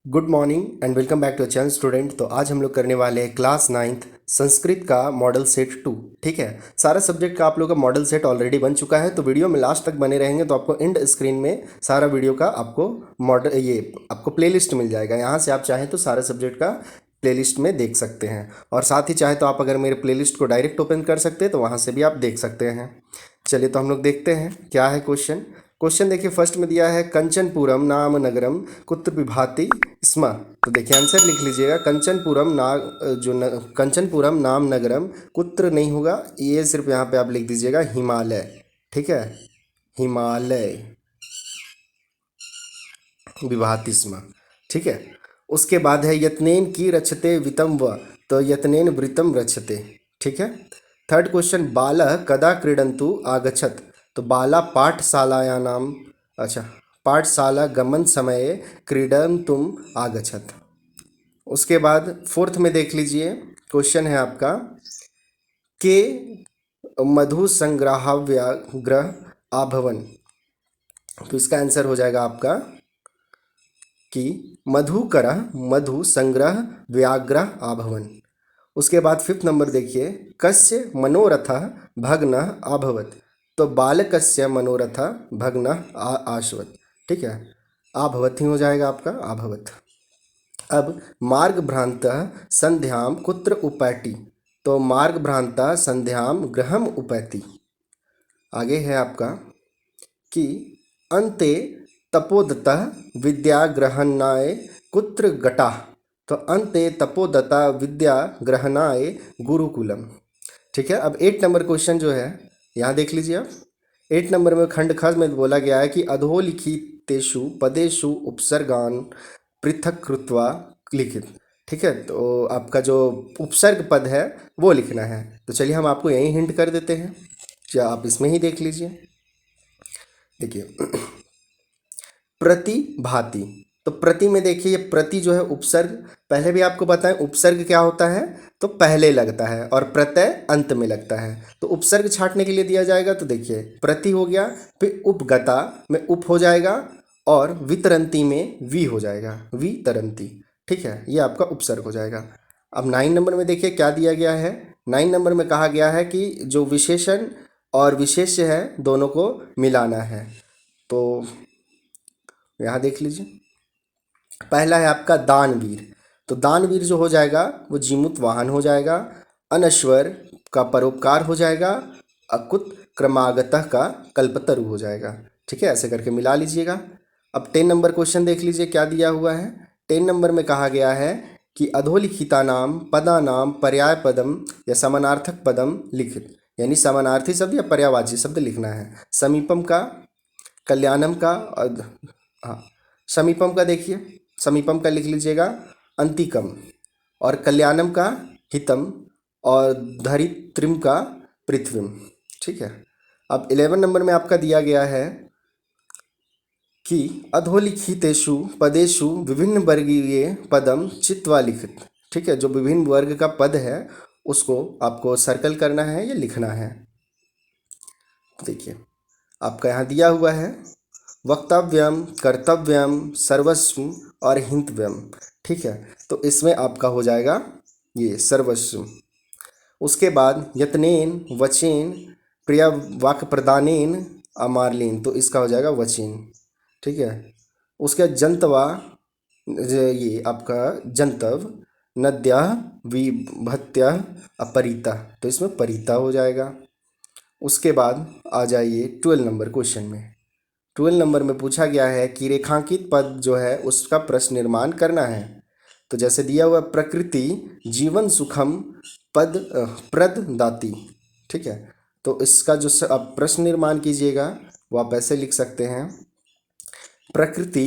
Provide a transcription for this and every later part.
Good morning and welcome back to channel student. तो आज हम लोग करने वाले हैं क्लास 9th संस्कृत का मॉडल सेट 2। ठीक है, सारा सब्जेक्ट का आप लोगों का मॉडल सेट ऑलरेडी बन चुका है, तो वीडियो में लास्ट तक बने रहेंगे तो आपको एंड स्क्रीन में सारा वीडियो का आपको मॉडल आपको प्लेलिस्ट मिल जाएगा। यहाँ से आप चाहें तो सारे सब्जेक्ट का प्लेलिस्ट में देख सकते हैं, और साथ ही चाहे तो आप अगर मेरे प्लेलिस्ट को डायरेक्ट ओपन कर सकते हैं तो वहाँ से भी आप देख सकते हैं। चलिए तो हम लोग देखते हैं क्या है क्वेश्चन। क्वेश्चन देखिए, फर्स्ट में दिया है कंचनपुरम नाम नगरम कुत्र विभाति स्म। तो देखिए आंसर लिख लीजिएगा, कंचनपुरम कंचनपुरम नाम नगरम, कुत्र नहीं होगा, ये सिर्फ यहाँ पे आप लिख दीजिएगा हिमालय। ठीक है, हिमालय विभाति स्म। ठीक है, उसके बाद है यत्नेन की रचते वितम व, तो यत्नेन वृतम रचते। ठीक है, थर्ड क्वेश्चन बालः कदा क्रीडन्तु आगच्छत। तो बाला पाठशालायां नाम, अच्छा, पाठशाला गमन समये क्रीडन्तुम आगच्छत। उसके बाद फोर्थ में देख लीजिए, क्वेश्चन है आपका के मधु संग्रहाव्याग्रह आभवन। तो इसका आंसर हो जाएगा आपका कि मधुकर मधु संग्रह व्याग्रह आभवन। उसके बाद फिफ्थ नंबर देखिए, कस्य मनोरथ भग्न अभवत। तो बालकस्य मनोरथ भग्न आशवत। ठीक है, आभवत ही हो जाएगा आपका, आभवत। अब मार्ग भ्रांत संध्याम कुत्र उपैति। तो मार्ग भ्रांत संध्याम गृहम उपैति। आगे है आपका कि अन्ते तपोदत्तः विद्याग्रहणाय कुत्र गताः। तो अन्ते तपोदत्ता विद्या ग्रहणाय गुरुकुलम। ठीक है, अब 8 नंबर क्वेश्चन जो है यहाँ देख लीजिए आप। 8 नंबर में खंड ख में बोला गया है कि अधोलिखितेषु पदेषु उपसर्गान पृथक कृत्वा लिखित। ठीक है, तो आपका जो उपसर्ग पद है वो लिखना है। तो चलिए हम आपको यही हिंट कर देते हैं, क्या आप इसमें ही देख लीजिए। देखिए प्रतिभाति, तो प्रति में देखिए, ये प्रति जो है उपसर्ग, पहले भी आपको बताएं उपसर्ग क्या होता है, तो पहले लगता है और प्रत्यय अंत में लगता है। तो उपसर्ग छांटने के लिए दिया जाएगा, तो देखिए प्रति हो गया, फिर उपगता में उप हो जाएगा, और वितरंती में वी हो जाएगा, वितरंती। ठीक है, ये आपका उपसर्ग हो जाएगा। अब 9 नंबर में देखिए क्या दिया गया है। 9 नंबर में कहा गया है कि जो विशेषण और विशेष्य है दोनों को मिलाना है। तो यहाँ देख लीजिए, पहला है आपका दानवीर। तो दानवीर जो हो जाएगा वो जीमूत वाहन हो जाएगा, अनश्वर का परोपकार हो जाएगा, अकुत क्रमागतः का कल्पतरु हो जाएगा। ठीक है, ऐसे करके मिला लीजिएगा। अब 10 नंबर क्वेश्चन देख लीजिए क्या दिया हुआ है। 10 नंबर में कहा गया है कि अधोलिखिता नाम पदा नाम पर्याय पदम या समानार्थक पदम लिखित, यानी समानार्थी शब्द या पर्यायवाची शब्द लिखना है। समीपम का, कल्याणम का, और हाँ समीपम का देखिए, समीपम का लिख लीजिएगा अंतिकम, और कल्याणम का हितम, और धरित्रिम का पृथ्वीम। ठीक है, अब 11 नंबर में आपका दिया गया है कि अधोलिखितेषु पदेषु विभिन्न वर्गीय पदम चित्वा लिखित। ठीक है, जो विभिन्न वर्ग का पद है उसको आपको सर्कल करना है या लिखना है। देखिए आपका यहाँ दिया हुआ है वक्तव्यम, कर्तव्यम, सर्वस्व और हिंतव्यम। ठीक है, तो इसमें आपका हो जाएगा ये सर्वस्व। उसके बाद यत्नेन वचेन प्रिय वाक्य प्रदानेन अमारलीन, तो इसका हो जाएगा वचेन। ठीक है, उसके बाद जंतवा, ये आपका जंतव, नद्या विभत्या अपरीता, तो इसमें परिता हो जाएगा। उसके बाद आ जाइए 12 नंबर क्वेश्चन में। 12 नंबर में पूछा गया है कि रेखांकित पद जो है उसका प्रश्न निर्माण करना है। तो जैसे दिया हुआ प्रकृति जीवन सुखम पद प्रद दाती। ठीक है, तो इसका जो आप प्रश्न निर्माण कीजिएगा वो आप ऐसे लिख सकते हैं, प्रकृति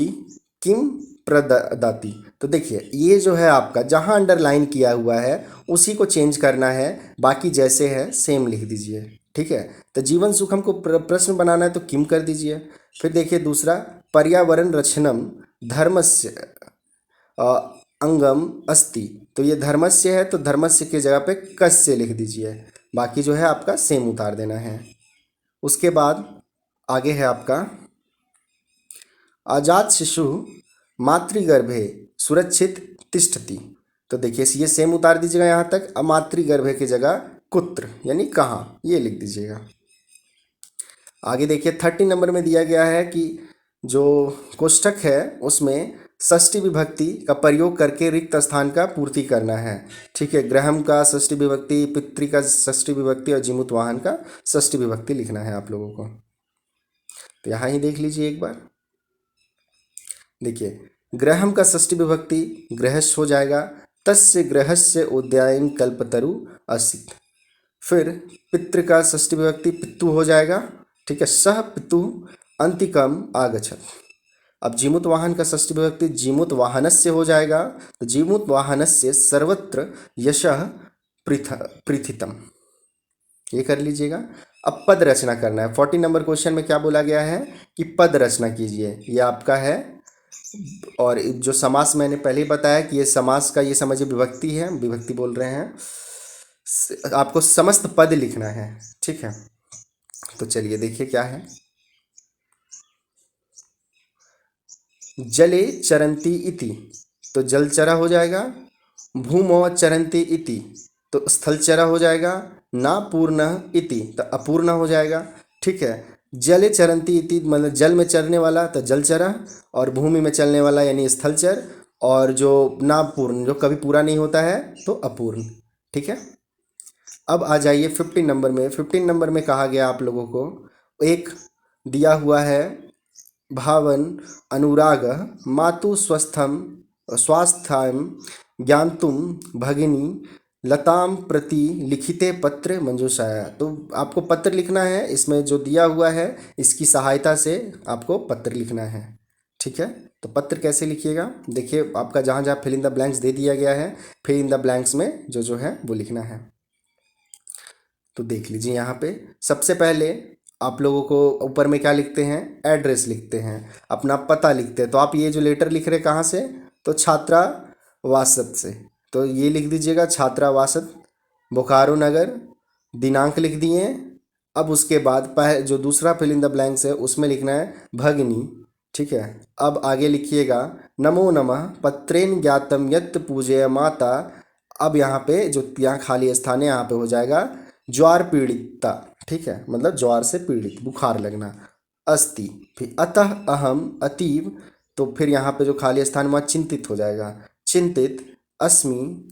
किम प्रदाति। तो देखिए ये जो है आपका जहाँ अंडरलाइन किया हुआ है उसी को चेंज करना है, बाकी जैसे है सेम लिख दीजिए। ठीक है, तो जीवन सुखम को प्रश्न बनाना है तो किम कर दीजिए। फिर देखिए दूसरा, पर्यावरण रक्षणम धर्मस्य अंगम अस्ति। तो ये धर्मस्य है तो धर्मस्य की जगह पे कस्य लिख दीजिए, बाकी जो है आपका सेम उतार देना है। उसके बाद आगे है आपका अजात शिशु मातृगर्भे सुरक्षित तिष्ठति। तो देखिए ये सेम उतार दीजिएगा यहाँ तक। अब मातृगर्भे की जगह कुत्र यानी कहाँ, ये लिख दीजिएगा। आगे देखिए 30 नंबर में दिया गया है कि जो कोष्ठक है उसमें षष्ठी विभक्ति का प्रयोग करके रिक्त स्थान का पूर्ति करना है। ठीक है, ग्रहम का षष्ठी विभक्ति, पितृ का षष्ठी विभक्ति और जीमूत वाहन का षष्ठी विभक्ति लिखना है आप लोगों को। तो यहाँ ही देख लीजिए एक बार। देखिए ग्रहम का षष्ठी विभक्ति गृहस्थ हो जाएगा, तस्य गृहस्य उद्यायन कल्पतरु असित। फिर पितृ का षष्ठी विभक्ति पितु हो जाएगा। ठीक है, सह पितु अंतिकम आगच्छत। अब जीमूत वाहन का षष्ठी विभक्ति जीमूत वाहनस्य हो जाएगा। तो जीमूत वाहनस्य सर्वत्र यशः प्रथितम, ये कर लीजिएगा। अब पद रचना करना है। 40 नंबर क्वेश्चन में क्या बोला गया है कि पद रचना कीजिए, ये आपका है। और जो समास मैंने पहले ही बताया कि ये समास का, ये समझिए विभक्ति है, विभक्ति बोल रहे हैं। आपको समस्त पद लिखना है। ठीक है, तो चलिए देखिए क्या है। जले चरंती इति, तो जलचरा हो जाएगा। भूमौ चरंती इति, तो स्थलचरा हो जाएगा। ना पूर्ण इति, तो अपूर्ण हो जाएगा। ठीक है, जले चरंती इति मतलब जल में चरने वाला तो जलचरा, और भूमि में चलने वाला यानी स्थलचर, और जो ना पूर्ण जो कभी पूरा नहीं होता है तो अपूर्ण। ठीक है, अब आ जाइए 15 नंबर में। 15 नंबर में कहा गया आप लोगों को एक दिया हुआ है भावन अनुराग मातु स्वस्थम स्वास्थ्यम ज्ञातुम भगिनी लताम प्रति लिखिते पत्र मंजूषाया। तो आपको पत्र लिखना है, इसमें जो दिया हुआ है इसकी सहायता से आपको पत्र लिखना है। ठीक है, तो पत्र कैसे लिखिएगा, देखिए आपका जहाँ जहाँ फिल इन द ब्लैंक्स दे दिया गया है, फिल इन द ब्लैंक्स में जो जो है वो लिखना है। तो देख लीजिए यहाँ पे सबसे पहले आप लोगों को ऊपर में क्या लिखते हैं, एड्रेस लिखते हैं, अपना पता लिखते हैं। तो आप ये जो लेटर लिख रहे कहाँ से, तो छात्रावासत से, तो ये लिख दीजिएगा छात्रावासत बोकारो नगर, दिनांक लिख दिए। अब उसके बाद जो दूसरा फिल इन द ब्लैंक्स है उसमें लिखना है भगिनी। ठीक है, अब आगे लिखिएगा नमो नमः पत्रेन ज्ञातम यत् पूजय माता। अब यहाँ पे जो यहाँ खाली स्थान है यहाँ पे हो जाएगा ज्वार पीड़िता। ठीक है, मतलब ज्वार से पीड़ित, बुखार लगना। अस्ति, फिर अतः अहम अतीव, तो फिर यहाँ पे जो खाली स्थान वहाँ चिंतित हो जाएगा, चिंतित अस्मि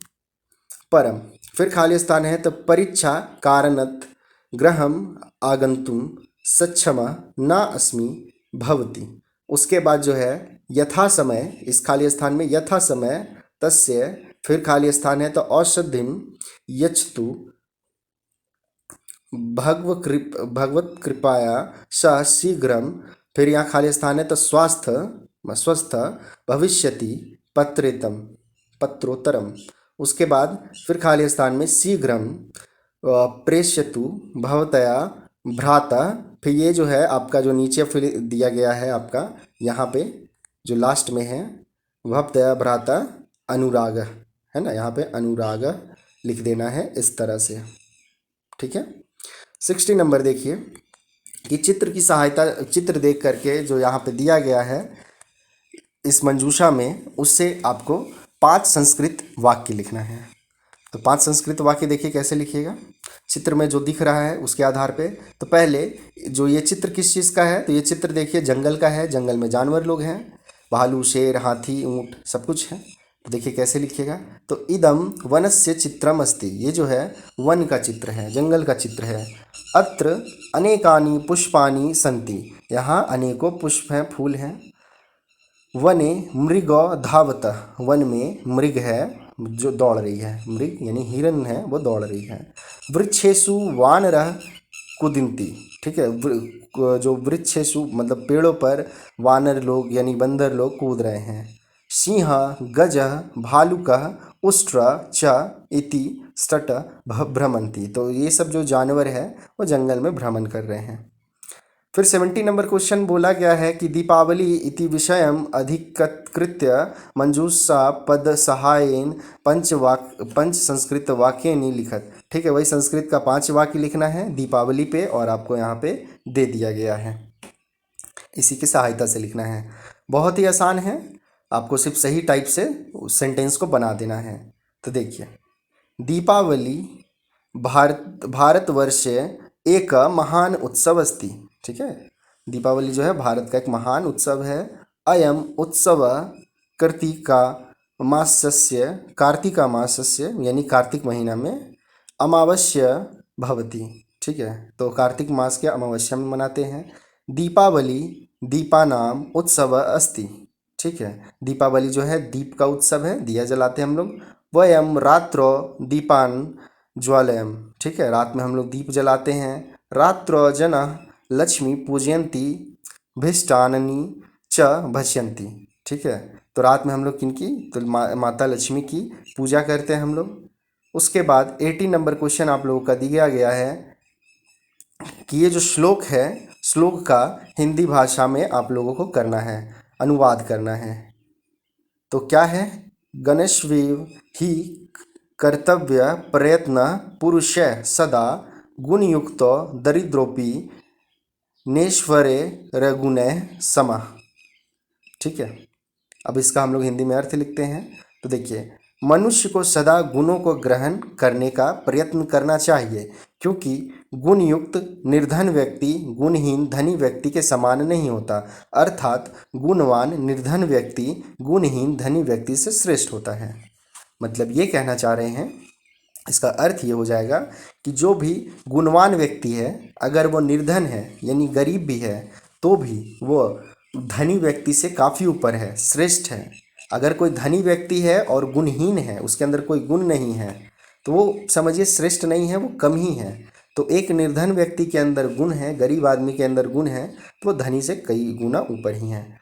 परम। फिर खाली स्थान है तो परीक्षा कारणत गृहम आगंतुम सक्षमा न अस्मि भवति। उसके बाद जो है यथा समय, इस खाली स्थान में यथा समय तस्य, फिर खाली स्थान है तो औषधिम यच्छतु भगवत कृपाया स शीघ्रम। फिर यहाँ खाली स्थान है तो स्वस्थ भविष्यति पत्रोत्तरम। उसके बाद फिर खाली स्थान में शीघ्रम प्रेष्यतु भवतया भ्राता। फिर ये जो है आपका जो नीचे फिर दिया गया है आपका यहाँ पे जो लास्ट में है भवतया भ्राता अनुराग है ना, यहाँ पे अनुराग लिख देना है इस तरह से। ठीक है, 60 नंबर देखिए कि चित्र की सहायता, चित्र देख करके जो यहाँ पे दिया गया है इस मंजूषा में, उससे आपको 5 संस्कृत वाक्य लिखना है। तो 5 संस्कृत वाक्य देखिए कैसे लिखिएगा, चित्र में जो दिख रहा है उसके आधार पे। तो पहले जो ये चित्र किस चीज़ का है, तो ये चित्र देखिए जंगल का है, जंगल में जानवर लोग हैं, भालू शेर हाथी ऊँट सब कुछ है। तो देखिए कैसे लिखिएगा, तो इदम वनस्य चित्रम अस्ति, ये जो है वन का चित्र है, जंगल का चित्र है। अत्र अनेकानि पुष्पानि सन्ति, यहाँ अनेकों पुष्प हैं, फूल हैं। वने मृगो धावतः, वन में मृग है जो दौड़ रही है, मृग यानी हिरन है वो दौड़ रही है। वृक्षेषु वानरः कुदिन्ति, ठीक है, जो वृक्षेषु मतलब पेड़ों पर वानर लोग यानी बंदर लोग कूद रहे हैं। सिंह गजः भालुकः उष्ट्र च इति स्तट भ्रमन्ति, तो ये सब जो जानवर है वो जंगल में भ्रमण कर रहे हैं। फिर 70 नंबर क्वेश्चन बोला गया है कि दीपावली इति विषयम अधिकृत्य मंजूषा पद सहायेन पंच संस्कृत वाक्यानि लिखत। ठीक है, वही संस्कृत का 5 वाक्य लिखना है दीपावली पे, और आपको यहाँ पे दे दिया गया है, इसी की सहायता से लिखना है। बहुत ही आसान है। आपको सिर्फ सही टाइप से उस सेंटेंस को बना देना है। तो देखिए, दीपावली भारतवर्षे एक महान उत्सव अस्ति। ठीक है, दीपावली जो है भारत का एक महान उत्सव है। अयम उत्सव कार्तिका मासस्य यानी कार्तिक महीना में अमावस्या भवति। ठीक है, तो कार्तिक मास के अमावस्या में मनाते हैं। दीपावली दीपानाम उत्सव अस्ति। ठीक है, दीपावली जो है दीप का उत्सव है, दिया जलाते हैं हम लोग। वयम रात्रो दीपान ज्वालयम। ठीक है, रात में हम लोग दीप जलाते हैं। रात्रो जना लक्ष्मी पूजयंती भिष्टाननी च भजयंती। ठीक है, तो रात में हम लोग किनकी, तो माता लक्ष्मी की पूजा करते हैं हम लोग। उसके बाद 18 नंबर क्वेश्चन आप लोगों का दिया गया है कि ये जो श्लोक है, श्लोक का हिंदी भाषा में आप लोगों को करना है, अनुवाद करना है। तो क्या है, गणेशवेव ही कर्तव्य प्रयत्न पुरुष सदा गुणयुक्तो दरिद्रोपी नेश्वरे रगुणे समा। ठीक है, अब इसका हम लोग हिंदी में अर्थ लिखते हैं। तो देखिए, मनुष्य को सदा गुणों को ग्रहण करने का प्रयत्न करना चाहिए, क्योंकि गुणयुक्त निर्धन व्यक्ति गुणहीन धनी व्यक्ति के समान नहीं होता, अर्थात गुणवान निर्धन व्यक्ति गुणहीन धनी व्यक्ति से श्रेष्ठ होता है। मतलब ये कहना चाह रहे हैं, इसका अर्थ ये हो जाएगा कि जो भी गुणवान व्यक्ति है, अगर वो निर्धन है यानी गरीब भी है, तो भी वो धनी व्यक्ति से काफ़ी ऊपर है, श्रेष्ठ है। अगर कोई धनी व्यक्ति है और गुणहीन है, उसके अंदर कोई गुण नहीं है, तो वो समझिए श्रेष्ठ नहीं है, वो कम ही है। तो एक निर्धन व्यक्ति के अंदर गुण है, गरीब आदमी के अंदर गुण है, तो वो धनी से कई गुना ऊपर ही है।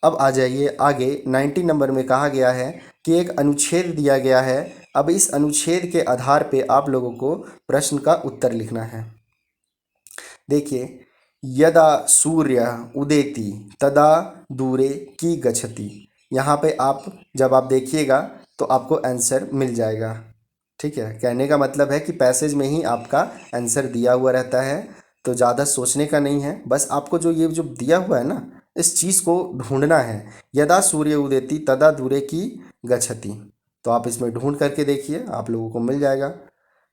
अब आ जाइए आगे, 19 नंबर में कहा गया है कि एक अनुच्छेद दिया गया है। अब इस अनुच्छेद के आधार पे आप लोगों को प्रश्न का उत्तर लिखना है। देखिए, यदा सूर्य उदेति तदा दूरे की गच्छति। यहाँ पे आप जब आप देखिएगा तो आपको आंसर मिल जाएगा। ठीक है, कहने का मतलब है कि पैसेज में ही आपका आंसर दिया हुआ रहता है, तो ज़्यादा सोचने का नहीं है। बस आपको जो ये जो दिया हुआ है ना, इस चीज़ को ढूंढना है। यदा सूर्य उदेति तदा दूरे की गच्छति, तो आप इसमें ढूंढ करके देखिए, आप लोगों को मिल जाएगा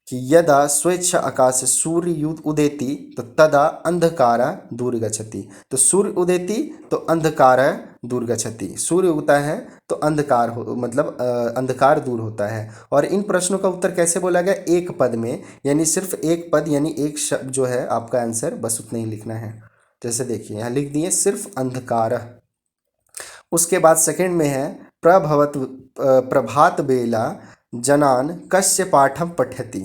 कि यदा स्वेच्छ आकाश सूर्य उदेति तो तदा अंधकार दूर गच्छति। तो सूर्य उदेति तो अंधकार दूर गच्छति, सूर्य उगता है तो अंधकार हो, मतलब अंधकार दूर होता है। और इन प्रश्नों का उत्तर कैसे बोला गया, एक पद में, यानी सिर्फ एक पद यानी एक शब्द जो है आपका आंसर, बस उतना ही लिखना है। जैसे देखिए यहाँ लिख दिए सिर्फ अंधकार। उसके बाद सेकंड में है प्रभात बेला जनान कस्य पाठम पठ्यति,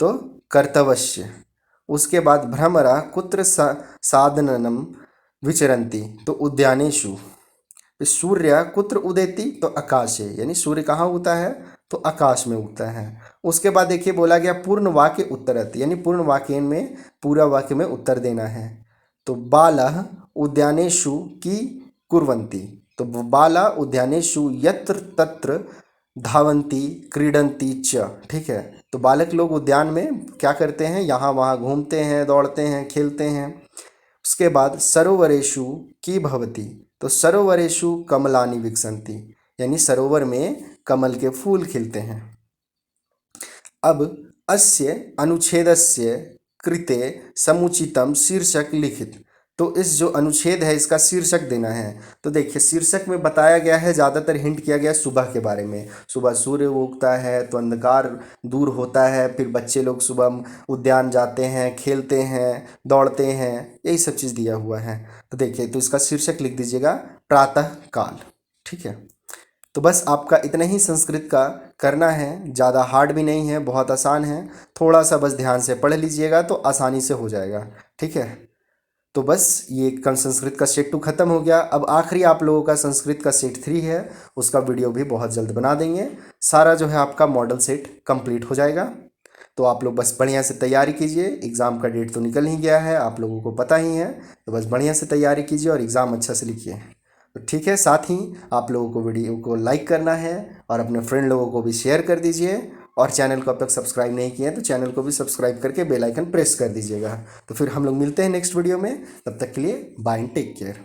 तो कर्तवस्य। उसके बाद भ्रमरा कुत्र साधननम विचरन्ति, तो उद्यानेषु। सूर्य कुत्र उदेति, तो आकाशे, यानी सूर्य कहाँ उगता है, तो आकाश में उगता है। उसके बाद देखिए बोला गया पूर्ण वाक्य उत्तरत, यानी पूर्ण वाक्य में पूरा वाक्य में उत्तर देना है। तो बालः उद्यानेषु की कुर्वन्ति, तो बाला उद्यानेषु यत्र तत्र धावन्ति क्रीडन्ति च। ठीक है, तो बालक लोग उद्यान में क्या करते हैं, यहाँ वहाँ घूमते हैं, दौड़ते हैं, खेलते हैं। उसके बाद सरोवरेषु की भवति, तो सरोवरेषु कमलानि विकसन्ति, यानी सरोवर में कमल के फूल खिलते हैं। अब अस्य अनुच्छेदस्य कृते समुचितम शीर्षक लिखित, तो इस जो अनुच्छेद है इसका शीर्षक देना है। तो देखिए शीर्षक में बताया गया है, ज़्यादातर हिंट किया गया सुबह के बारे में। सुबह सूर्य उगता है तो अंधकार दूर होता है, फिर बच्चे लोग सुबह उद्यान जाते हैं, खेलते हैं, दौड़ते हैं, यही सब चीज़ दिया हुआ है। तो देखिए, तो इसका शीर्षक लिख दीजिएगा प्रातः काल। ठीक है, तो बस आपका इतना ही संस्कृत का करना है, ज़्यादा हार्ड भी नहीं है, बहुत आसान है। थोड़ा सा बस ध्यान से पढ़ लीजिएगा तो आसानी से हो जाएगा। ठीक है, तो बस ये संस्कृत का सेट 2 खत्म हो गया। अब आखिरी आप लोगों का संस्कृत का सेट 3 है, उसका वीडियो भी बहुत जल्द बना देंगे। सारा जो है आपका मॉडल सेट कंप्लीट हो जाएगा। तो आप लोग बस बढ़िया से तैयारी कीजिए, एग्ज़ाम का डेट तो निकल ही गया है, आप लोगों को पता ही है। तो बस बढ़िया से तैयारी कीजिए और एग्ज़ाम अच्छा से लिखिए। तो ठीक है, साथ ही आप लोगों को वीडियो को लाइक करना है और अपने फ्रेंड लोगों को भी शेयर कर दीजिए। और चैनल को अब तक सब्सक्राइब नहीं किया है तो चैनल को भी सब्सक्राइब करके बेल आइकन प्रेस कर दीजिएगा। तो फिर हम लोग मिलते हैं नेक्स्ट वीडियो में, तब तक के लिए बाय एंड टेक केयर।